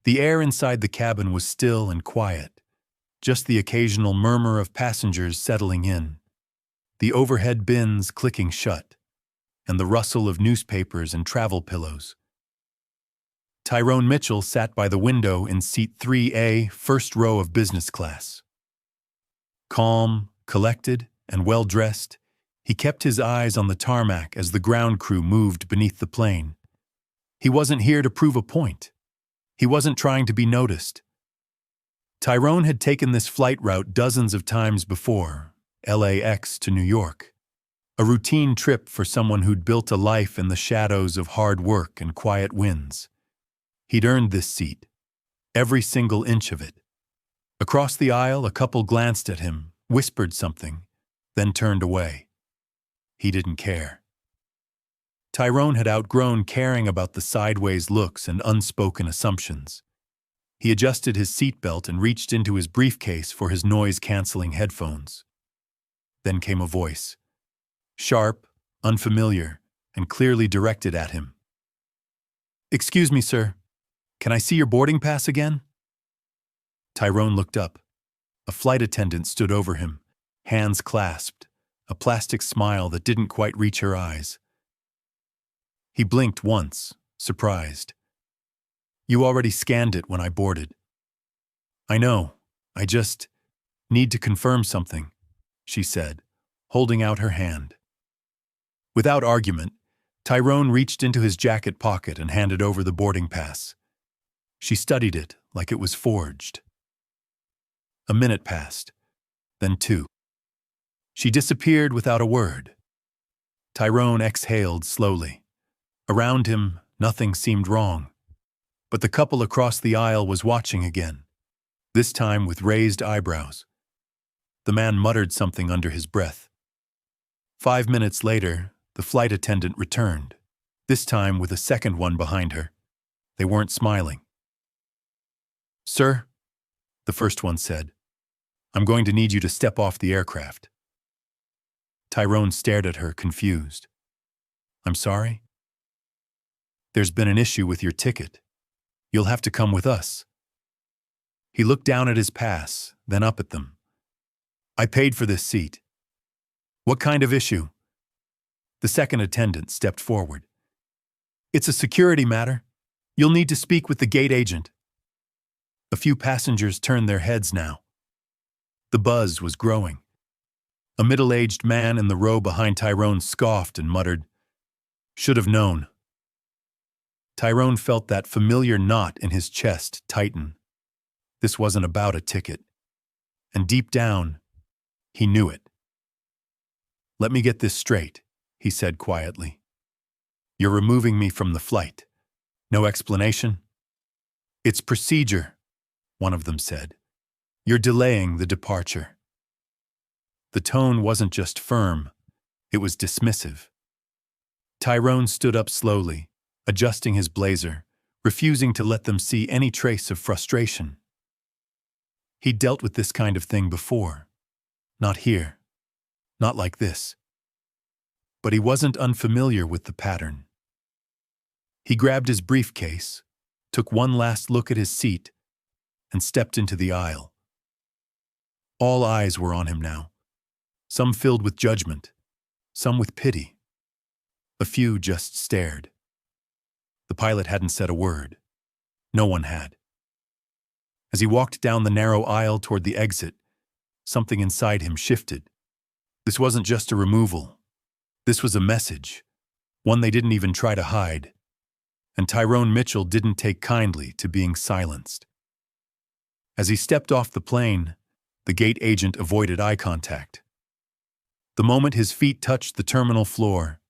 The air inside the cabin was still and quiet, just the occasional murmur of passengers settling in, the overhead bins clicking shut, and the rustle of newspapers and travel pillows. Tyrone Mitchell sat by the window in seat 3A, first row of business class. Calm, collected, and well-dressed, he kept his eyes on the tarmac as the ground crew moved beneath the plane. He wasn't here to prove a point. He wasn't trying to be noticed. Tyrone had taken this flight route dozens of times before, LAX to New York. A routine trip for someone who'd built a life in the shadows of hard work and quiet wins. He'd earned this seat, every single inch of it. Across the aisle, a couple glanced at him, whispered something, then turned away. He didn't care. Tyrone had outgrown caring about the sideways looks and unspoken assumptions. He adjusted his seatbelt and reached into his briefcase for his noise-canceling headphones. Then came a voice. Sharp, unfamiliar, and clearly directed at him. "Excuse me, sir. Can I see your boarding pass again?" Tyrone looked up. A flight attendant stood over him, hands clasped, a plastic smile that didn't quite reach her eyes. He blinked once, surprised. "You already scanned it when I boarded." "I know. I just need to confirm something," she said, holding out her hand. Without argument, Tyrone reached into his jacket pocket and handed over the boarding pass. She studied it like it was forged. A minute passed, then 2. She disappeared without a word. Tyrone exhaled slowly. Around him, nothing seemed wrong. But the couple across the aisle was watching again, this time with raised eyebrows. The man muttered something under his breath. 5 minutes later, the flight attendant returned, this time with a second one behind her. They weren't smiling. "Sir," the first one said, "I'm going to need you to step off the aircraft." Tyrone stared at her, confused. "I'm sorry?" "There's been an issue with your ticket. You'll have to come with us." He looked down at his pass, then up at them. "I paid for this seat." "What kind of issue?" The second attendant stepped forward. "It's a security matter. You'll need to speak with the gate agent." A few passengers turned their heads now. The buzz was growing. A middle-aged man in the row behind Tyrone scoffed and muttered, "Should have known." Tyrone felt that familiar knot in his chest tighten. This wasn't about a ticket. And deep down, he knew it. "Let me get this straight," he said quietly. "You're removing me from the flight. No explanation?" "It's procedure," one of them said. "You're delaying the departure." The tone wasn't just firm, it was dismissive. Tyrone stood up slowly, adjusting his blazer, refusing to let them see any trace of frustration. He'd dealt with this kind of thing before. Not here. Not like this. But he wasn't unfamiliar with the pattern. He grabbed his briefcase, took one last look at his seat, and stepped into the aisle. All eyes were on him now, some filled with judgment, some with pity. A few just stared. The pilot hadn't said a word. No one had. As he walked down the narrow aisle toward the exit, something inside him shifted. This wasn't just a removal. This was a message, one they didn't even try to hide. And Tyrone Mitchell didn't take kindly to being silenced. As he stepped off the plane, the gate agent avoided eye contact. The moment his feet touched the terminal floor,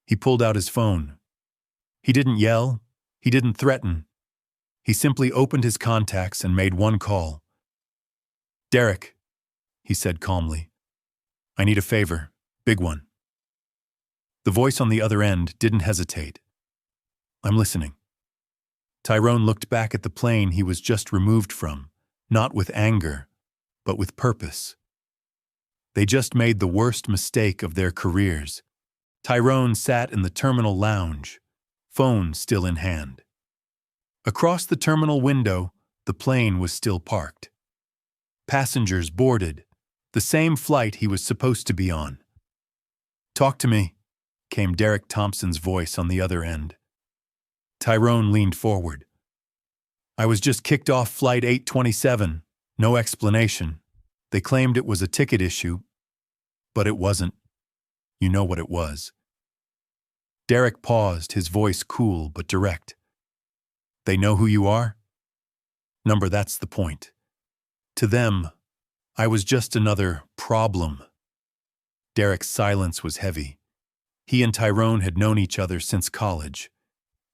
he pulled out his phone. He didn't yell, he didn't threaten. He simply opened his contacts and made one call. "Derek," he said calmly, "I need a favor, big one." The voice on the other end didn't hesitate. "I'm listening." Tyrone looked back at the plane he was just removed from, not with anger, but with purpose. They just made the worst mistake of their careers. Tyrone sat in the terminal lounge, phone still in hand. Across the terminal window, the plane was still parked. Passengers boarded, the same flight he was supposed to be on. "Talk to me," came Derek Thompson's voice on the other end. Tyrone leaned forward. "I was just kicked off Flight 827. No explanation. They claimed it was a ticket issue, but it wasn't. You know what it was." Derek paused, his voice cool but direct. "They know who you are?" "Number, that's the point. To them, I was just another problem." Derek's silence was heavy. He and Tyrone had known each other since college.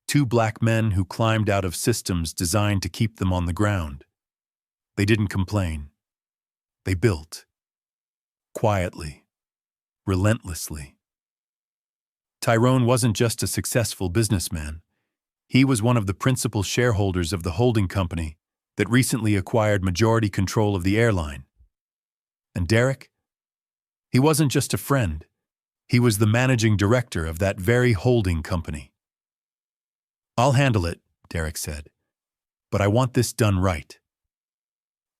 Two black men who climbed out of systems designed to keep them on the ground. They didn't complain. They built. Quietly. Relentlessly. Tyrone wasn't just a successful businessman. He was one of the principal shareholders of the holding company that recently acquired majority control of the airline. And Derek? He wasn't just a friend. He was the managing director of that very holding company. "I'll handle it," Derek said. "But I want this done right."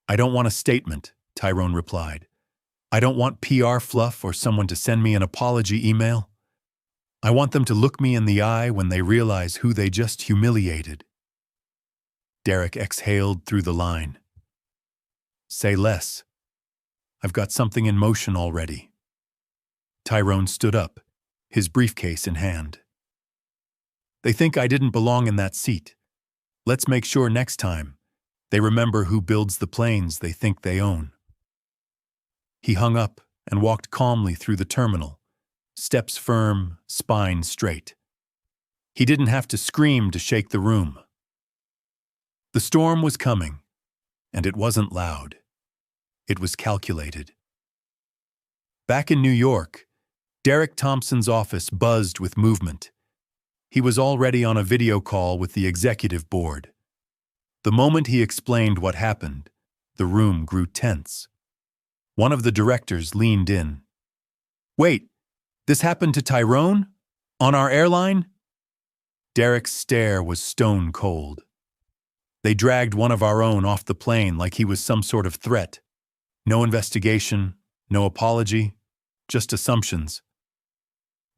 "I don't want a statement," Tyrone replied. "I don't want PR fluff or someone to send me an apology email. I want them to look me in the eye when they realize who they just humiliated." Derek exhaled through the line. "Say less. I've got something in motion already." Tyrone stood up, his briefcase in hand. "They think I didn't belong in that seat. Let's make sure next time they remember who builds the planes they think they own." He hung up and walked calmly through the terminal, steps firm, spine straight. He didn't have to scream to shake the room. The storm was coming, and it wasn't loud. It was calculated. Back in New York, Derek Thompson's office buzzed with movement. He was already on a video call with the executive board. The moment he explained what happened, the room grew tense. One of the directors leaned in. "Wait, this happened to Tyrone? On our airline?" Derek's stare was stone cold. "They dragged one of our own off the plane like he was some sort of threat. No investigation, no apology, just assumptions."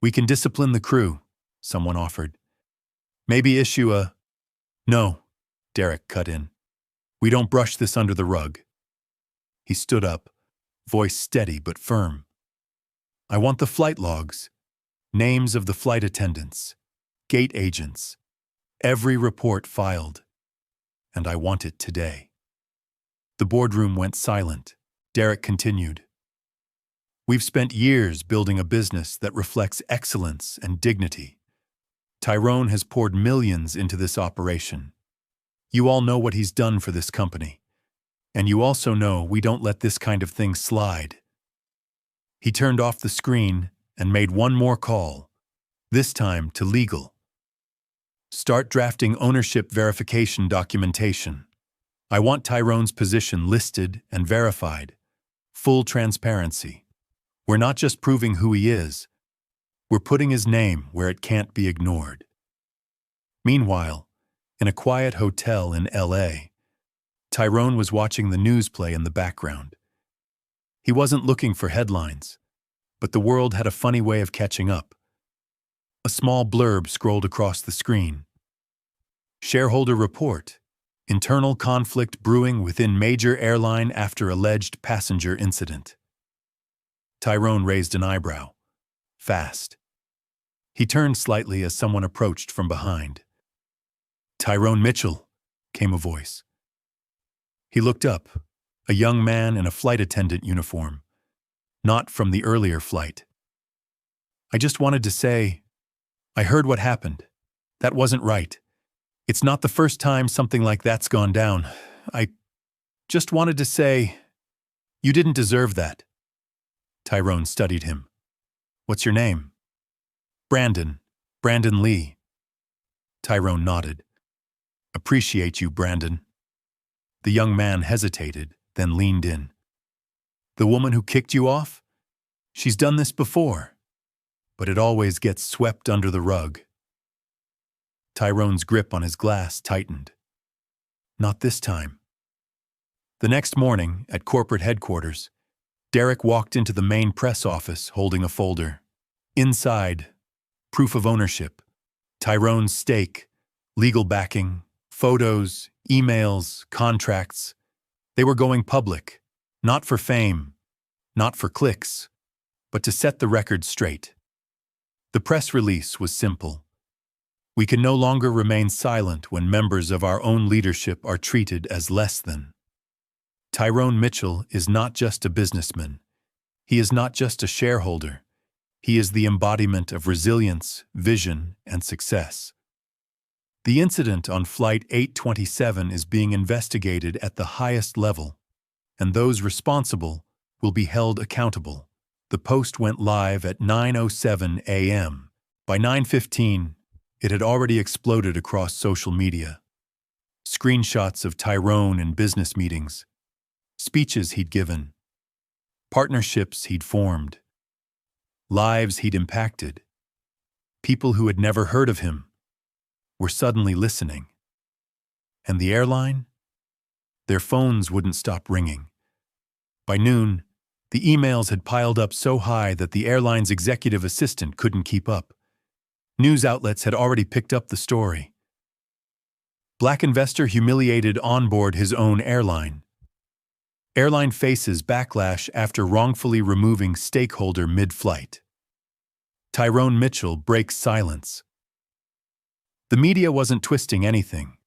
"We can discipline the crew," someone offered. "Maybe issue a—" "No," Derek cut in. "We don't brush this under the rug." He stood up, voice steady but firm. "I want the flight logs, names of the flight attendants, gate agents, every report filed. And I want it today." The boardroom went silent. Derek continued. "We've spent years building a business that reflects excellence and dignity. Tyrone has poured millions into this operation. You all know what he's done for this company. And you also know we don't let this kind of thing slide." He turned off the screen and made one more call, this time to legal. "Start drafting ownership verification documentation. I want Tyrone's position listed and verified. Full transparency. We're not just proving who he is. We're putting his name where it can't be ignored." Meanwhile, in a quiet hotel in LA, Tyrone was watching the news play in the background. He wasn't looking for headlines, but the world had a funny way of catching up. A small blurb scrolled across the screen. "Shareholder report. Internal conflict brewing within major airline after alleged passenger incident." Tyrone raised an eyebrow. Fast. He turned slightly as someone approached from behind. "Tyrone Mitchell," came a voice. He looked up, a young man in a flight attendant uniform, not from the earlier flight. "I just wanted to say, I heard what happened. That wasn't right. It's not the first time something like that's gone down. I just wanted to say, you didn't deserve that." Tyrone studied him. "What's your name?" "Brandon. Brandon Lee." Tyrone nodded. "Appreciate you, Brandon." The young man hesitated, then leaned in. "The woman who kicked you off? She's done this before, but it always gets swept under the rug." Tyrone's grip on his glass tightened. not this time. The next morning, at corporate headquarters, Derek walked into the main press office holding a folder. Inside, proof of ownership, Tyrone's stake, legal backing, photos, emails, contracts. They were going public, not for fame, not for clicks, but to set the record straight. The press release was simple. We can no longer remain silent when members of our own leadership are treated as less than. Tyrone Mitchell is not just a businessman. He is not just a shareholder. He is the embodiment of resilience, vision, and success. The incident on Flight 827 is being investigated at the highest level, and those responsible will be held accountable. The post went live at 9:07 a.m. By 9:15, it had already exploded across social media. Screenshots of Tyrone in business meetings, speeches he'd given, partnerships he'd formed, lives he'd impacted. People who had never heard of him were suddenly listening. And the airline? Their phones wouldn't stop ringing. By noon, the emails had piled up so high that the airline's executive assistant couldn't keep up. News outlets had already picked up the story. Black investor humiliated on board his own airline. Airline faces backlash after wrongfully removing stakeholder mid-flight. Tyrone Mitchell breaks silence. The media wasn't twisting anything.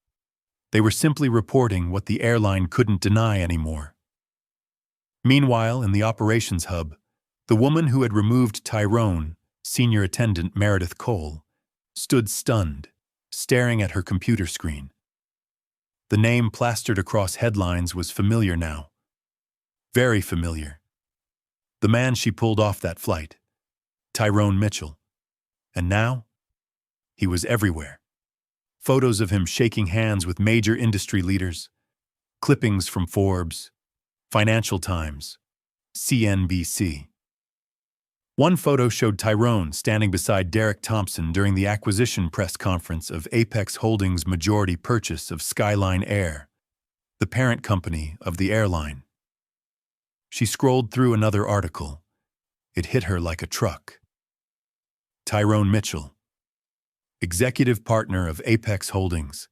They were simply reporting what the airline couldn't deny anymore. Meanwhile, in the operations hub, the woman who had removed Tyrone, senior attendant Meredith Cole, stood stunned, staring at her computer screen. The name plastered across headlines was familiar now. Very familiar. The man she pulled off that flight, Tyrone Mitchell. And now, he was everywhere. Photos of him shaking hands with major industry leaders, clippings from Forbes, Financial Times, CNBC. One photo showed Tyrone standing beside Derek Thompson during the acquisition press conference of Apex Holdings' majority purchase of Skyline Air, the parent company of the airline. She scrolled through another article. It hit her like a truck. Tyrone Mitchell, executive partner of Apex Holdings,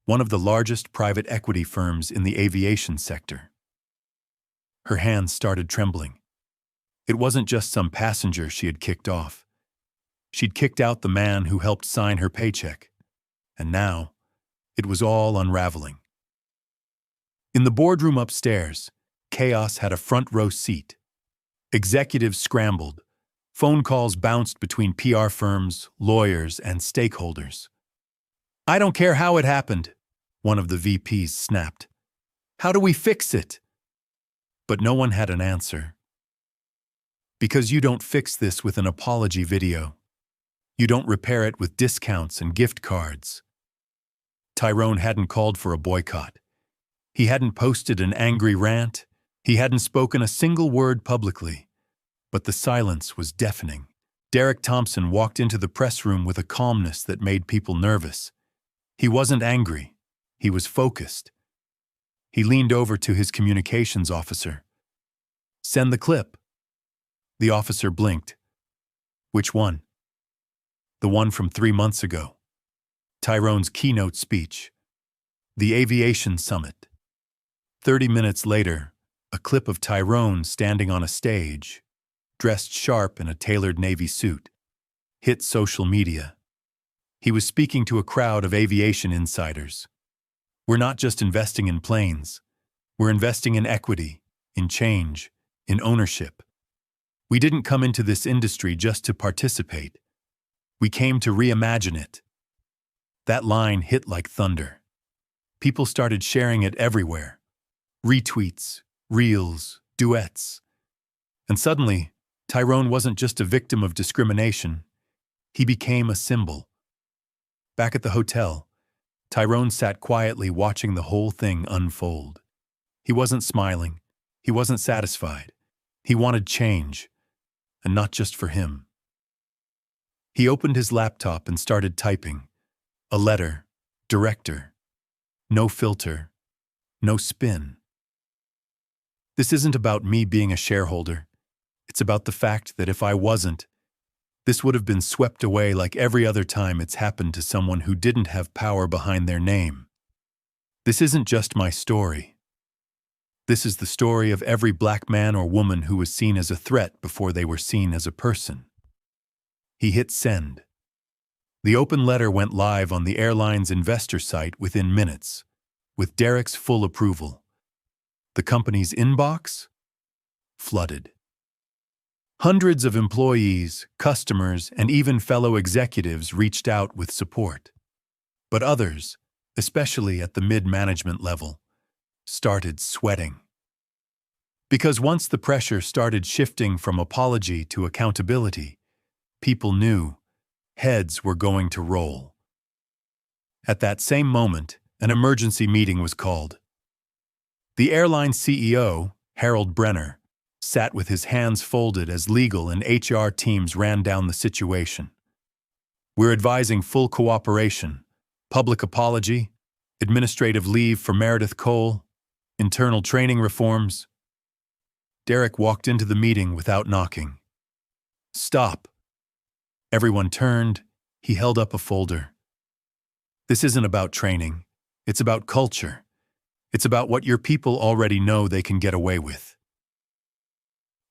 one of the largest private equity firms in the aviation sector. Her hands started trembling. It wasn't just some passenger she had kicked off. She'd kicked out the man who helped sign her paycheck. And now, it was all unraveling. In the boardroom upstairs, chaos had a front-row seat. Executives scrambled. Phone calls bounced between PR firms, lawyers, and stakeholders. "I don't care how it happened," one of the VPs snapped. "How do we fix it?" But no one had an answer. Because you don't fix this with an apology video. You don't repair it with discounts and gift cards. Tyrone hadn't called for a boycott. He hadn't posted an angry rant. He hadn't spoken a single word publicly. But the silence was deafening. Derek Thompson walked into the press room with a calmness that made people nervous. He wasn't angry. He was focused. He leaned over to his communications officer. "Send the clip." The officer blinked. "Which one?" "The one from 3 months ago. Tyrone's keynote speech. The Aviation Summit." 30 minutes later, a clip of Tyrone standing on a stage, dressed sharp in a tailored navy suit, hit social media. He was speaking to a crowd of aviation insiders. "We're not just investing in planes. We're investing in equity, in change, in ownership. We didn't come into this industry just to participate. We came to reimagine it." That line hit like thunder. People started sharing it everywhere. Retweets, reels, duets. And suddenly, Tyrone wasn't just a victim of discrimination. He became a symbol. Back at the hotel, Tyrone sat quietly watching the whole thing unfold. He wasn't smiling. He wasn't satisfied. He wanted change, and not just for him. He opened his laptop and started typing. A letter, director. No filter, no spin. This isn't about me being a shareholder. It's about the fact that if I wasn't, this would have been swept away like every other time it's happened to someone who didn't have power behind their name. This isn't just my story. This is the story of every black man or woman who was seen as a threat before they were seen as a person. He hit send. The open letter went live on the airline's investor site within minutes, with Derek's full approval. The company's inbox? Flooded. Hundreds of employees, customers, and even fellow executives reached out with support. But others, especially at the mid-management level, started sweating. Because once the pressure started shifting from apology to accountability, people knew heads were going to roll. At that same moment, an emergency meeting was called. The airline CEO, Harold Brenner, sat with his hands folded as legal and HR teams ran down the situation. We're advising full cooperation, public apology, administrative leave for Meredith Cole, internal training reforms. Derek walked into the meeting without knocking. Stop. Everyone turned. He held up a folder. This isn't about training. It's about culture. It's about what your people already know they can get away with.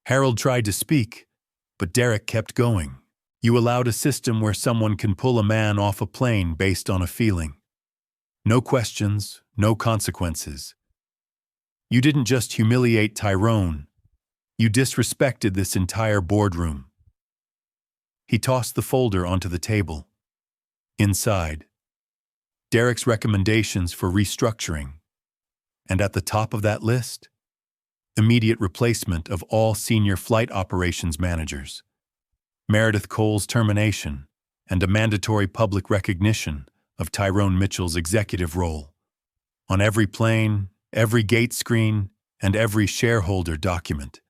Harold tried to speak, but Derek kept going. You allowed a system where someone can pull a man off a plane based on a feeling. No questions, no consequences. You didn't just humiliate Tyrone. You disrespected this entire boardroom. He tossed the folder onto the table. Inside, Derek's recommendations for restructuring. And at the top of that list, immediate replacement of all senior flight operations managers, Meredith Cole's termination, and a mandatory public recognition of Tyrone Mitchell's executive role on every plane, every gate screen, and every shareholder document.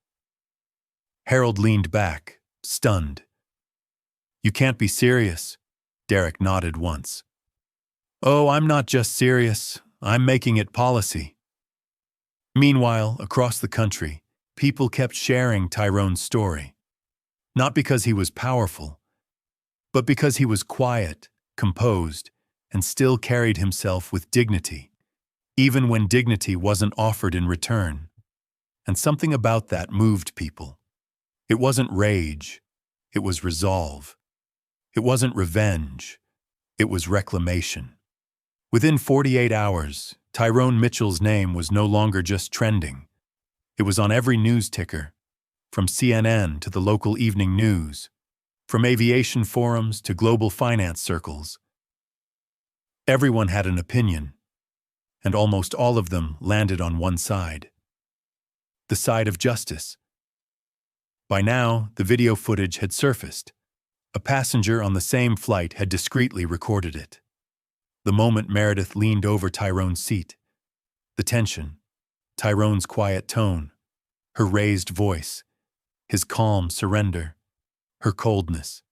Harold leaned back, stunned. You can't be serious, Derek nodded once. Oh, I'm not just serious, I'm making it policy. Meanwhile, across the country, people kept sharing Tyrone's story. Not because he was powerful, but because he was quiet, composed, and still carried himself with dignity, even when dignity wasn't offered in return. And something about that moved people. It wasn't rage, it was resolve. It wasn't revenge, it was reclamation. Within 48 hours, Tyrone Mitchell's name was no longer just trending. It was on every news ticker, from CNN to the local evening news, from aviation forums to global finance circles. Everyone had an opinion, and almost all of them landed on one side. The side of justice. By now, the video footage had surfaced. A passenger on the same flight had discreetly recorded it. The moment Meredith leaned over Tyrone's seat, the tension, Tyrone's quiet tone, her raised voice, his calm surrender, her coldness.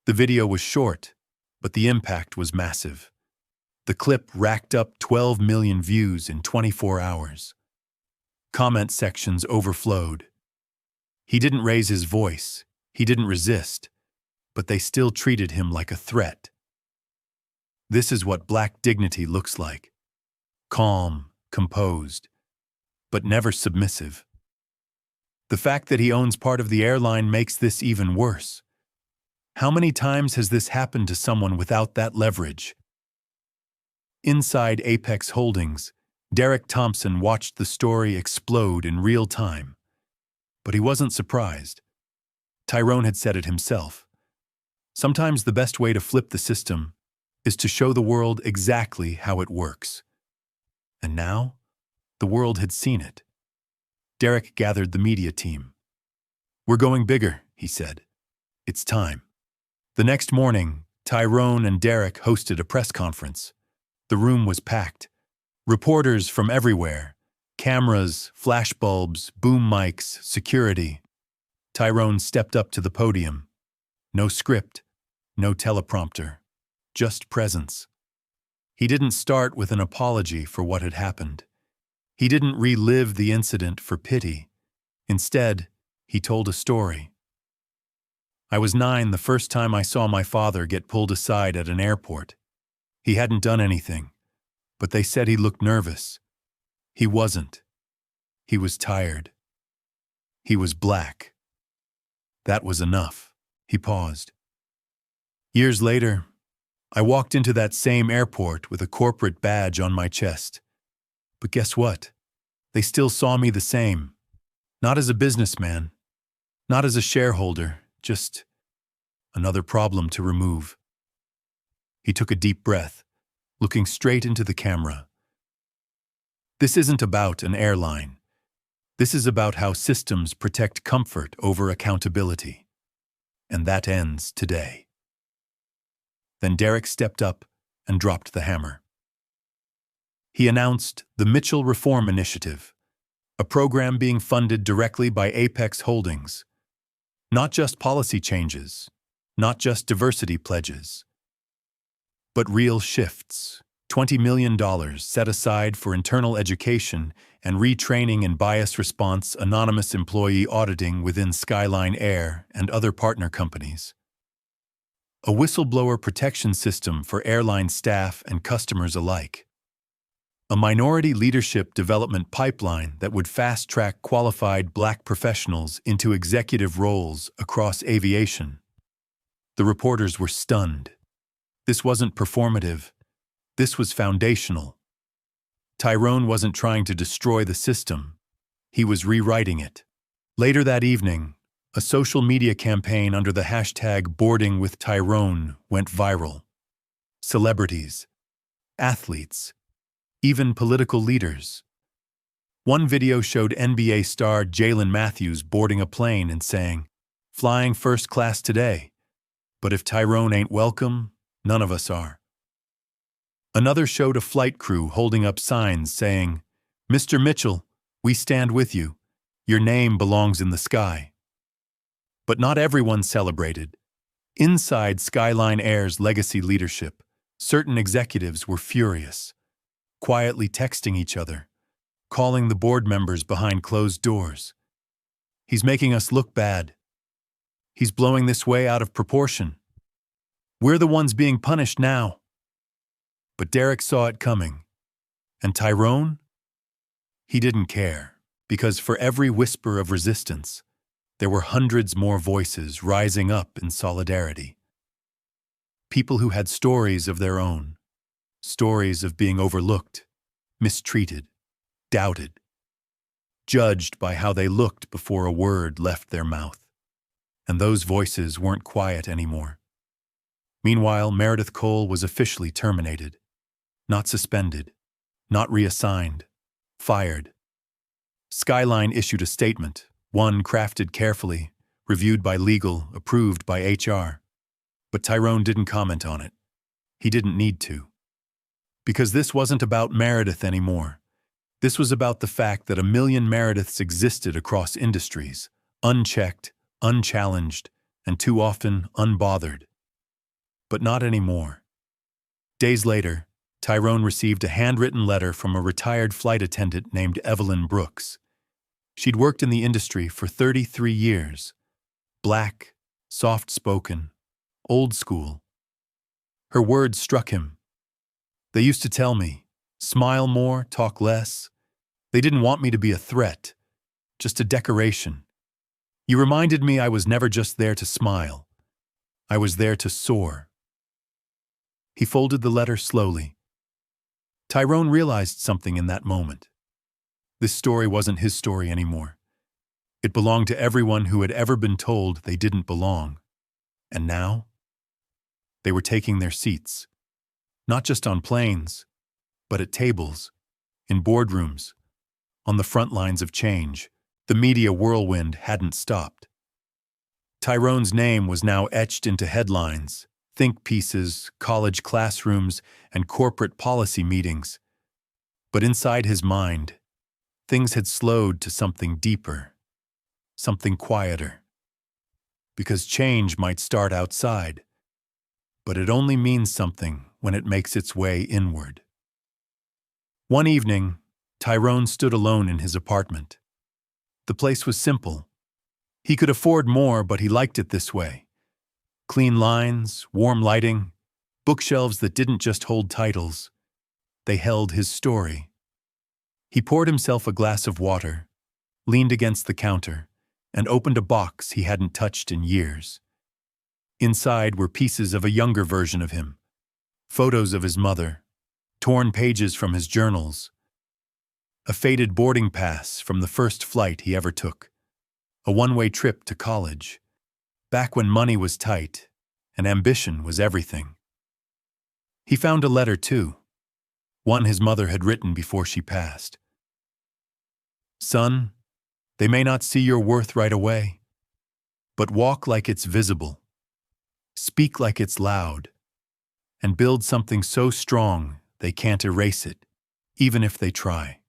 The video was short, but the impact was massive. The clip racked up 12 million views in 24 hours. Comment sections overflowed. He didn't raise his voice, he didn't resist, but they still treated him like a threat. This is what black dignity looks like. Calm, composed, but never submissive. The fact that he owns part of the airline makes this even worse. How many times has this happened to someone without that leverage? Inside Apex Holdings, Derek Thompson watched the story explode in real time. But he wasn't surprised. Tyrone had said it himself. Sometimes the best way to flip the system is to show the world exactly how it works. And now, the world had seen it. Derek gathered the media team. We're going bigger, he said. It's time. The next morning, Tyrone and Derek hosted a press conference. The room was packed. Reporters from everywhere. Cameras, flashbulbs, boom mics, security. Tyrone stepped up to the podium. No script, no teleprompter, just presence. He didn't start with an apology for what had happened. He didn't relive the incident for pity. Instead, he told a story. I was 9 the first time I saw my father get pulled aside at an airport. He hadn't done anything, but they said he looked nervous. He wasn't. He was tired. He was black. That was enough. He paused. Years later, I walked into that same airport with a corporate badge on my chest. But guess what? They still saw me the same. Not as a businessman, not as a shareholder, just another problem to remove. He took a deep breath, looking straight into the camera. This isn't about an airline. This is about how systems protect comfort over accountability. And that ends today. Then Derek stepped up and dropped the hammer. He announced the Mitchell Reform Initiative, a program being funded directly by Apex Holdings. Not just policy changes, not just diversity pledges, but real shifts. $20 million set aside for internal education and retraining in bias response anonymous employee auditing within Skyline Air and other partner companies. A whistleblower protection system for airline staff and customers alike. A minority leadership development pipeline that would fast-track qualified Black professionals into executive roles across aviation. The reporters were stunned. This wasn't performative. This was foundational. Tyrone wasn't trying to destroy the system. He was rewriting it. Later that evening, a social media campaign under the hashtag Boarding with Tyrone went viral. Celebrities, athletes, even political leaders. One video showed NBA star Jalen Matthews boarding a plane and saying, "Flying first class today. But if Tyrone ain't welcome, none of us are." Another showed a flight crew holding up signs saying, "Mr. Mitchell, we stand with you. Your name belongs in the sky." But not everyone celebrated. Inside Skyline Air's legacy leadership, certain executives were furious, quietly texting each other, calling the board members behind closed doors. "He's making us look bad. He's blowing this way out of proportion. We're the ones being punished now." But Derek saw it coming. And Tyrone? He didn't care, because for every whisper of resistance, there were hundreds more voices rising up in solidarity. People who had stories of their own, stories of being overlooked, mistreated, doubted, judged by how they looked before a word left their mouth. And those voices weren't quiet anymore. Meanwhile, Meredith Cole was officially terminated. Not suspended, not reassigned, fired. Skyline issued a statement, one crafted carefully, reviewed by legal, approved by HR. But Tyrone didn't comment on it. He didn't need to. Because this wasn't about Meredith anymore. This was about the fact that 1 million Merediths existed across industries, unchecked, unchallenged, and too often unbothered. But not anymore. Days later, Tyrone received a handwritten letter from a retired flight attendant named Evelyn Brooks. She'd worked in the industry for 33 years. Black, soft-spoken, old school. Her words struck him. "They used to tell me, smile more, talk less. They didn't want me to be a threat, just a decoration. You reminded me I was never just there to smile. I was there to soar." He folded the letter slowly. Tyrone realized something in that moment. This story wasn't his story anymore. It belonged to everyone who had ever been told they didn't belong. And now, they were taking their seats. Not just on planes, but at tables, in boardrooms, on the front lines of change. The media whirlwind hadn't stopped. Tyrone's name was now etched into headlines, think pieces, college classrooms, and corporate policy meetings. But inside his mind, things had slowed to something deeper, something quieter. Because change might start outside, but it only means something when it makes its way inward. One evening, Tyrone stood alone in his apartment. The place was simple. He could afford more, but he liked it this way. Clean lines, warm lighting, bookshelves that didn't just hold titles. They held his story. He poured himself a glass of water, leaned against the counter, and opened a box he hadn't touched in years. Inside were pieces of a younger version of him, photos of his mother, torn pages from his journals, a faded boarding pass from the first flight he ever took, a one-way trip to college, back when money was tight and ambition was everything. He found a letter, too, one his mother had written before she passed. "Son, they may not see your worth right away, but walk like it's visible, speak like it's loud, and build something so strong they can't erase it, even if they try."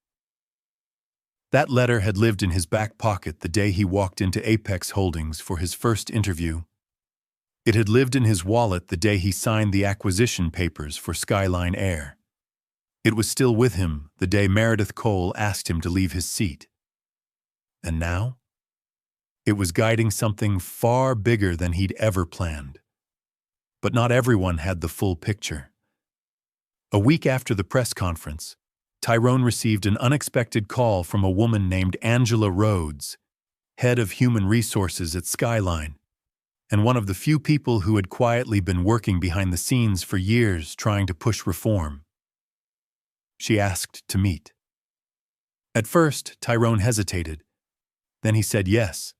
That letter had lived in his back pocket the day he walked into Apex Holdings for his first interview. It had lived in his wallet the day he signed the acquisition papers for Skyline Air. It was still with him the day Meredith Cole asked him to leave his seat. And now? It was guiding something far bigger than he'd ever planned. But not everyone had the full picture. A week after the press conference, Tyrone received an unexpected call from a woman named Angela Rhodes, head of human resources at Skyline, and one of the few people who had quietly been working behind the scenes for years trying to push reform. She asked to meet. At first, Tyrone hesitated. Then he said yes.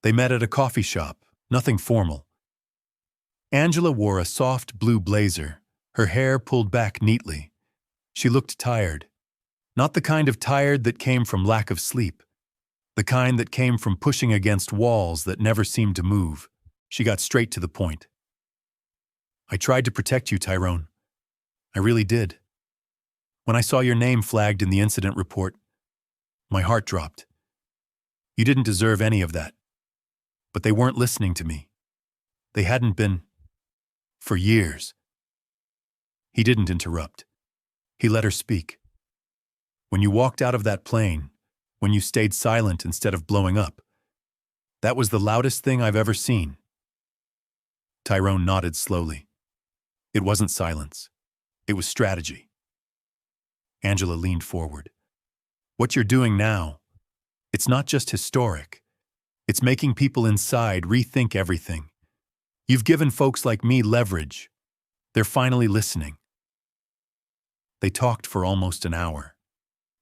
They met at a coffee shop, nothing formal. Angela wore a soft blue blazer, her hair pulled back neatly. She looked tired. Not the kind of tired that came from lack of sleep. The kind that came from pushing against walls that never seemed to move. She got straight to the point. "I tried to protect you, Tyrone. I really did. When I saw your name flagged in the incident report, my heart dropped. You didn't deserve any of that. But they weren't listening to me. They hadn't been for years." He didn't interrupt. He let her speak. "When you walked out of that plane, when you stayed silent instead of blowing up, that was the loudest thing I've ever seen." Tyrone nodded slowly. It wasn't silence. It was strategy. Angela leaned forward. "What you're doing now, it's not just historic. It's making people inside rethink everything. You've given folks like me leverage. They're finally listening." They talked for almost an hour.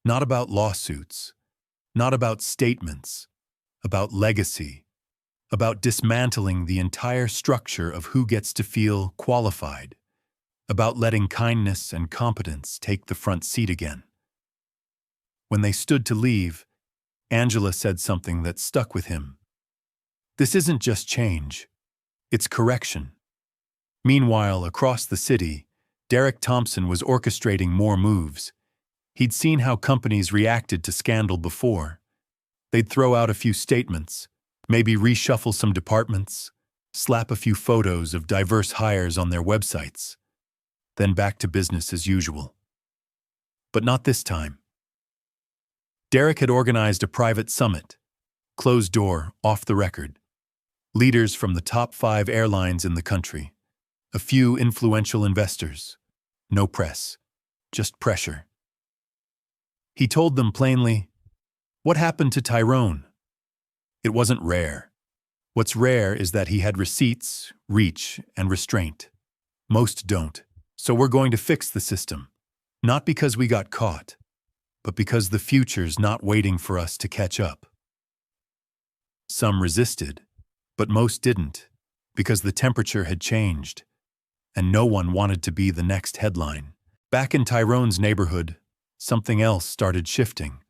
Not about lawsuits, not about statements, about legacy, about dismantling the entire structure of who gets to feel qualified, about letting kindness and competence take the front seat again. When they stood to leave, Angela said something that stuck with him. "This isn't just change, it's correction." Meanwhile, across the city, Derek Thompson was orchestrating more moves. He'd seen how companies reacted to scandal before. They'd throw out a few statements, maybe reshuffle some departments, slap a few photos of diverse hires on their websites, then back to business as usual. But not this time. Derek had organized a private summit, closed door, off the record. Leaders from the top 5 airlines in the country, a few influential investors. No press, just pressure. He told them plainly, what happened to Tyrone? It wasn't rare. What's rare is that he had receipts, reach, and restraint. Most don't. So we're going to fix the system. Not because we got caught, but because the future's not waiting for us to catch up. Some resisted, but most didn't, because the temperature had changed, and no one wanted to be the next headline. Back in Tyrone's neighborhood, something else started shifting.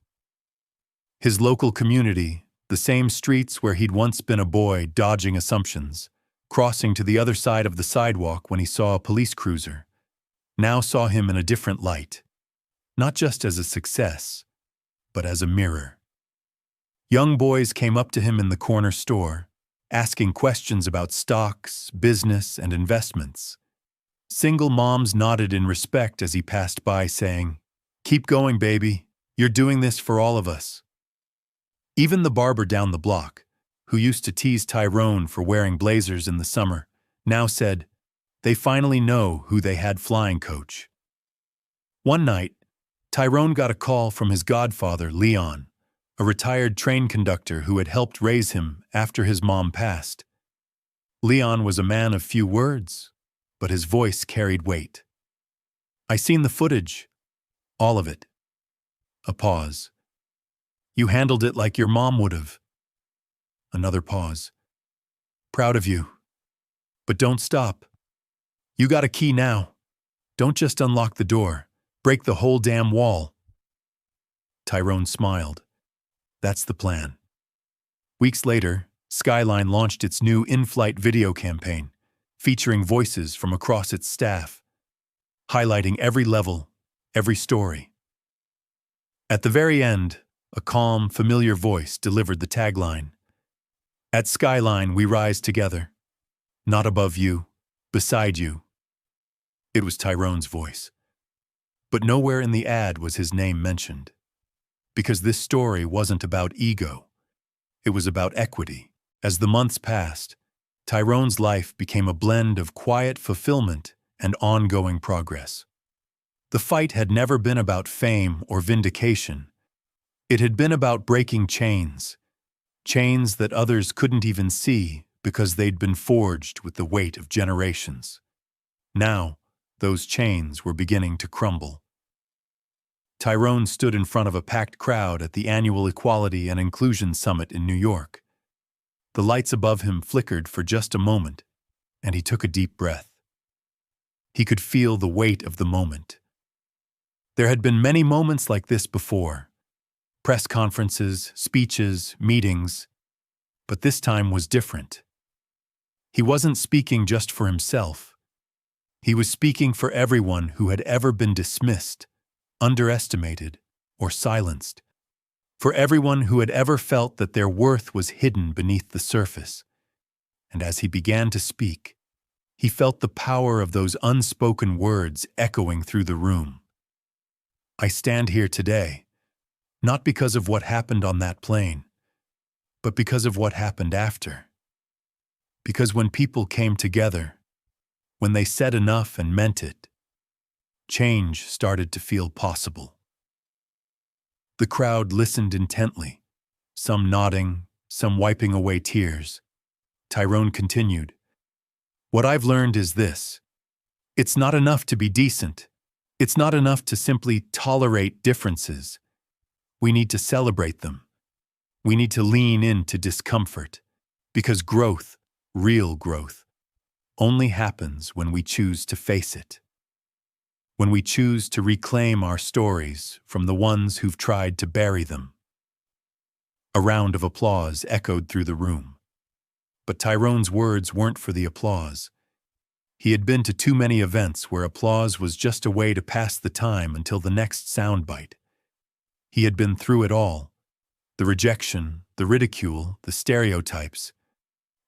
His local community, the same streets where he'd once been a boy dodging assumptions, crossing to the other side of the sidewalk when he saw a police cruiser, now saw him in a different light, not just as a success, but as a mirror. Young boys came up to him in the corner store, asking questions about stocks, business, and investments. Single moms nodded in respect as he passed by, saying, "Keep going, baby. You're doing this for all of us. Even the barber down the block, who used to tease Tyrone for wearing blazers in the summer, now said, they finally know who they had flying coach. One night, Tyrone got a call from his godfather, Leon, a retired train conductor who had helped raise him after his mom passed. Leon was a man of few words, but his voice carried weight. I seen the footage. All of it. A pause. You handled it like your mom would have. Another pause. Proud of you. But don't stop. You got a key now. Don't just unlock the door. Break the whole damn wall. Tyrone smiled. That's the plan. Weeks later, Skyline launched its new in-flight video campaign, featuring voices from across its staff, highlighting every level, every story. At the very end, a calm, familiar voice delivered the tagline. At Skyline, we rise together. Not above you, beside you. It was Tyrone's voice. But nowhere in the ad was his name mentioned. Because this story wasn't about ego. It was about equity. As the months passed, Tyrone's life became a blend of quiet fulfillment and ongoing progress. The fight had never been about fame or vindication. It had been about breaking chains that others couldn't even see because they'd been forged with the weight of generations. Now, those chains were beginning to crumble. Tyrone stood in front of a packed crowd at the annual Equality and Inclusion Summit in New York. The lights above him flickered for just a moment, and he took a deep breath. He could feel the weight of the moment. There had been many moments like this before. Press conferences, speeches, meetings. But this time was different. He wasn't speaking just for himself. He was speaking for everyone who had ever been dismissed, underestimated, or silenced. For everyone who had ever felt that their worth was hidden beneath the surface. And as he began to speak, he felt the power of those unspoken words echoing through the room. I stand here today, not because of what happened on that plane, but because of what happened after. Because when people came together, when they said enough and meant it, change started to feel possible. The crowd listened intently, some nodding, some wiping away tears. Tyrone continued, What I've learned is this. It's not enough to be decent. It's not enough to simply tolerate differences. We need to celebrate them. We need to lean into discomfort, because growth, real growth, only happens when we choose to face it. When we choose to reclaim our stories from the ones who've tried to bury them. A round of applause echoed through the room. But Tyrone's words weren't for the applause. He had been to too many events where applause was just a way to pass the time until the next soundbite. He had been through it all. The rejection, the ridicule, the stereotypes.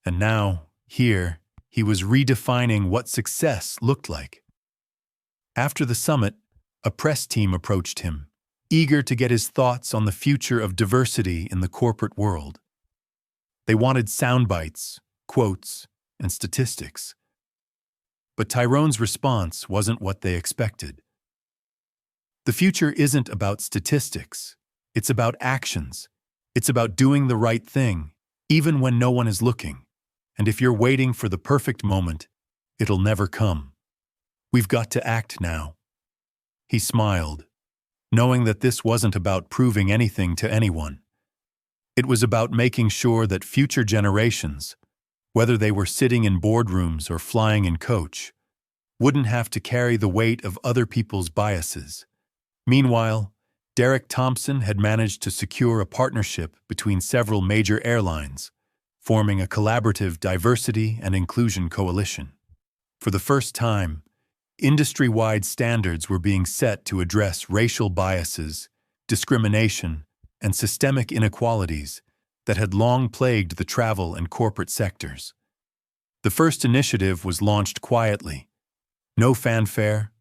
And now, here, he was redefining what success looked like. After the summit, a press team approached him, eager to get his thoughts on the future of diversity in the corporate world. They wanted sound bites, quotes, and statistics. But Tyrone's response wasn't what they expected. The future isn't about statistics. It's about actions. It's about doing the right thing, even when no one is looking. And if you're waiting for the perfect moment, it'll never come. We've got to act now. He smiled, knowing that this wasn't about proving anything to anyone. It was about making sure that future generations, whether they were sitting in boardrooms or flying in coach, wouldn't have to carry the weight of other people's biases. Meanwhile, Derek Thompson had managed to secure a partnership between several major airlines, forming a collaborative diversity and inclusion coalition. For the first time, industry-wide standards were being set to address racial biases, discrimination, and systemic inequalities that had long plagued the travel and corporate sectors. The first initiative was launched quietly. No fanfare,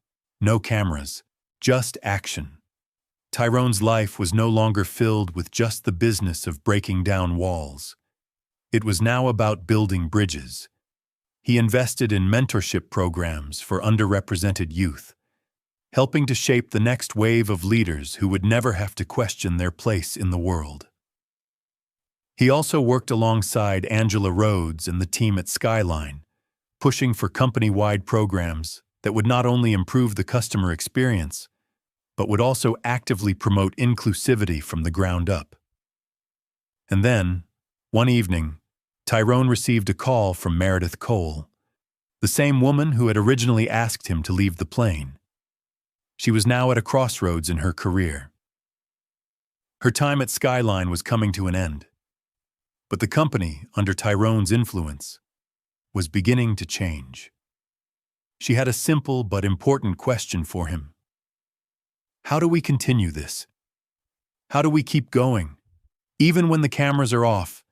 no cameras, just action. Tyrone's life was no longer filled with just the business of breaking down walls. It was now about building bridges. He invested in mentorship programs for underrepresented youth, helping to shape the next wave of leaders who would never have to question their place in the world. He also worked alongside Angela Rhodes and the team at Skyline, pushing for company-wide programs that would not only improve the customer experience, but would also actively promote inclusivity from the ground up. And then, one evening, Tyrone received a call from Meredith Cole, the same woman who had originally asked him to leave the plane. She was now at a crossroads in her career. Her time at Skyline was coming to an end, but the company, under Tyrone's influence, was beginning to change. She had a simple but important question for him. How do we continue this? How do we keep going, even when the cameras are off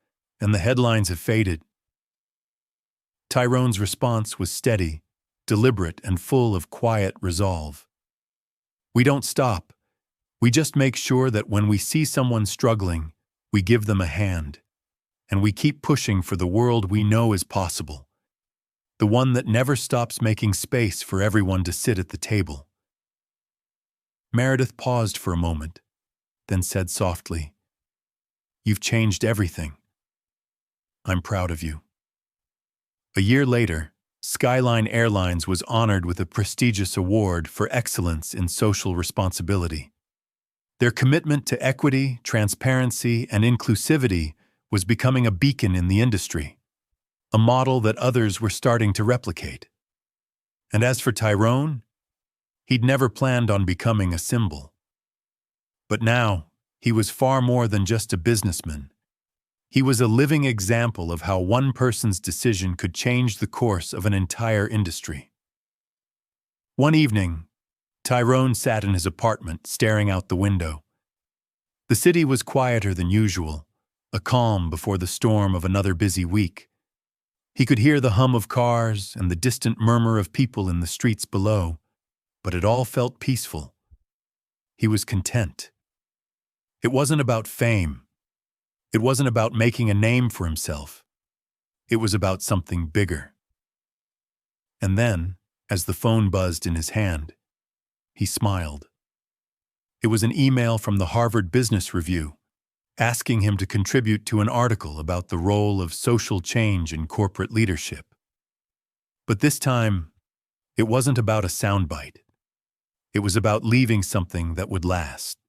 and the headlines have faded? Tyrone's response was steady, deliberate, and full of quiet resolve. We don't stop. We just make sure that when we see someone struggling, we give them a hand, and we keep pushing for the world we know is possible, the one that never stops making space for everyone to sit at the table. Meredith paused for a moment, then said softly, "You've changed everything. I'm proud of you." A year later, Skyline Airlines was honored with a prestigious award for excellence in social responsibility. Their commitment to equity, transparency, and inclusivity was becoming a beacon in the industry, a model that others were starting to replicate. And as for Tyrone, he'd never planned on becoming a symbol. But now, he was far more than just a businessman. He was a living example of how one person's decision could change the course of an entire industry. One evening, Tyrone sat in his apartment, staring out the window. The city was quieter than usual, a calm before the storm of another busy week. He could hear the hum of cars and the distant murmur of people in the streets below, but it all felt peaceful. He was content. It wasn't about fame. It wasn't about making a name for himself. It was about something bigger. And then, as the phone buzzed in his hand, he smiled. It was an email from the Harvard Business Review, asking him to contribute to an article about the role of social change in corporate leadership. But this time, it wasn't about a soundbite. It was about leaving something that would last.